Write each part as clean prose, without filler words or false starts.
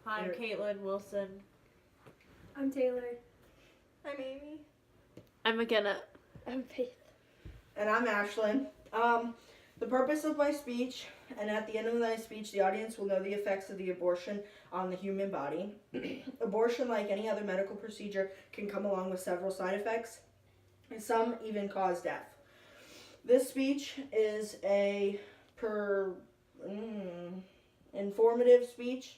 Hi, I'm Caitlin Wilson. I'm Taylor. I'm Amy. I'm McKenna. I'm Faith. And I'm Ashlyn. The purpose of my speech, and at the end of my speech, the audience will know the effects of the abortion on the human body. Abortion, like any other medical procedure, can come along with several side effects, and some even cause death. This speech is a informative speech.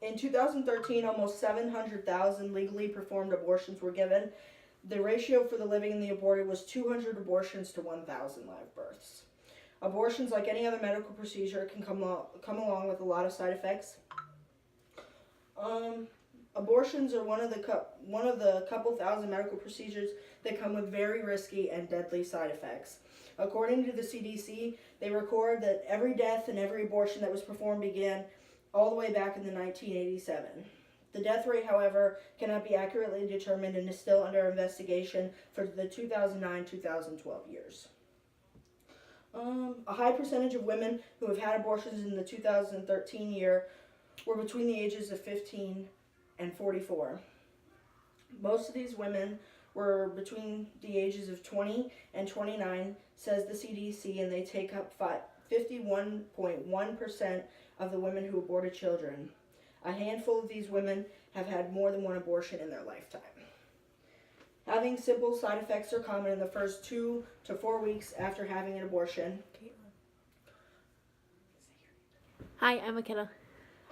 In 2013, almost 700,000 legally performed abortions were given. The ratio for the living and the aborted was 200 abortions to 1,000 live births. Abortions, like any other medical procedure, can come along with a lot of side effects. Abortions are one of the couple thousand medical procedures that come with very risky and deadly side effects. According to the CDC, they record that every death and every abortion that was performed began all the way back in the 1987. The death rate, however, cannot be accurately determined and is still under investigation for the 2009-2012 years. A high percentage of women who have had abortions in the 2013 year were between the ages of 15 and 44. Most of these women were between the ages of 20 and 29, says the CDC, and they take up 51.1% of the women who aborted children. A handful of these women have had more than one abortion in their lifetime. Having simple side effects are common in the first 2 to 4 weeks after having an abortion. Hi, I'm McKenna.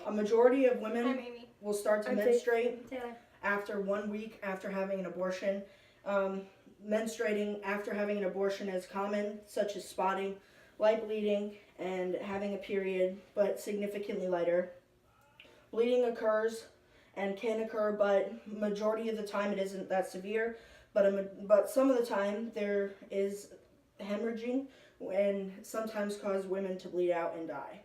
A majority of women I'm Amy. will start to I'm menstruate Taylor. after 1 week after having an abortion. Menstruating after having an abortion is common, such as spotting, light bleeding, and having a period, but significantly lighter. Bleeding occurs and can occur, but majority of the time it isn't that severe. But some of the time there is hemorrhaging and sometimes cause women to bleed out and die.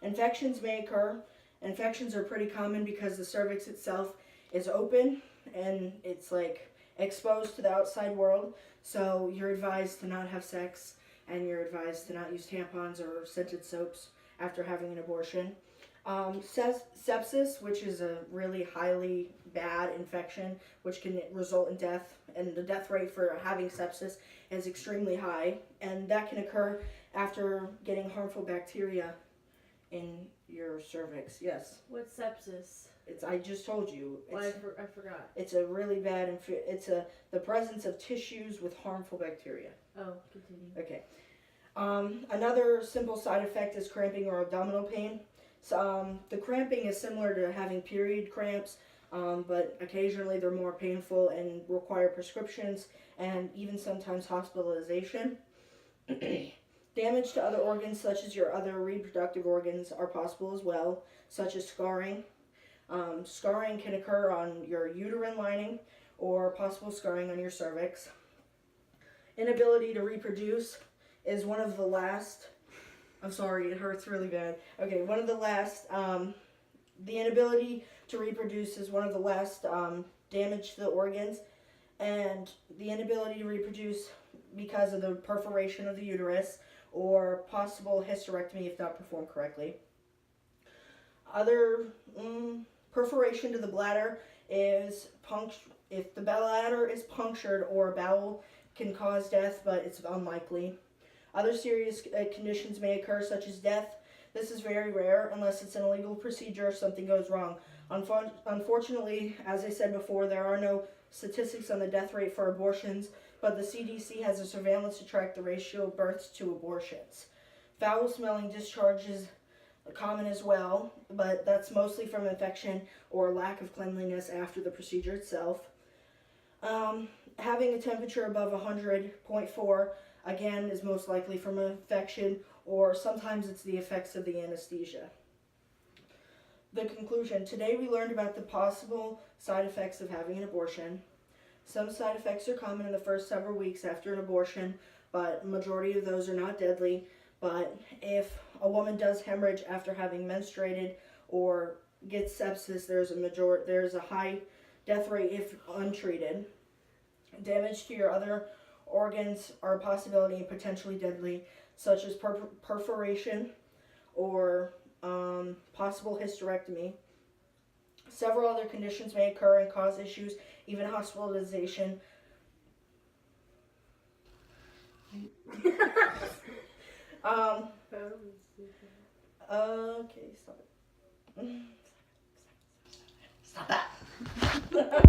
Infections may occur. Infections are pretty common because the cervix itself is open and it's like exposed to the outside world. So you're advised to not have sex and you're advised to not use tampons or scented soaps after having an abortion. Sepsis, which is a really highly bad infection, which can result in death, and the death rate for having sepsis is extremely high, and that can occur after getting harmful bacteria in your cervix. Yes. What's sepsis? I just told you. Well, I forgot. It's a really bad the presence of tissues with harmful bacteria. Oh, continue. Okay. Another simple side effect is cramping or abdominal pain. So, the cramping is similar to having period cramps, but occasionally they're more painful and require prescriptions and even sometimes hospitalization. Damage to other organs, such as your other reproductive organs, are possible as well, such as scarring. Scarring can occur on your uterine lining or possible scarring on your cervix. Inability to reproduce is one of the last. I'm sorry, it hurts really bad. Okay, one of the last. The inability to reproduce is one of the last damage to the organs, and the inability to reproduce because of the perforation of the uterus or possible hysterectomy if not performed correctly. Other perforation to the bladder is if the bladder is punctured or a bowel can cause death, but it's unlikely. Other serious conditions may occur, such as death. This is very rare unless it's an illegal procedure or something goes wrong. Unfortunately, as I said before, there are no statistics on the death rate for abortions, but the CDC has a surveillance to track the ratio of births to abortions. Foul-smelling discharge is common as well, but that's mostly from infection or lack of cleanliness after the procedure itself. Having a temperature above 100.4 again is most likely from an infection, or sometimes it's the effects of the anesthesia. The conclusion. Today we learned about the possible side effects of having an abortion. Some side effects are common in the first several weeks after an abortion, but majority of those are not deadly. But if a woman does hemorrhage after having menstruated or gets sepsis, there's a high death rate if untreated. Damage to your other organs are a possibility and potentially deadly, such as perforation or possible hysterectomy. Several other conditions may occur and cause issues, even hospitalization. Okay, stop it. Stop that.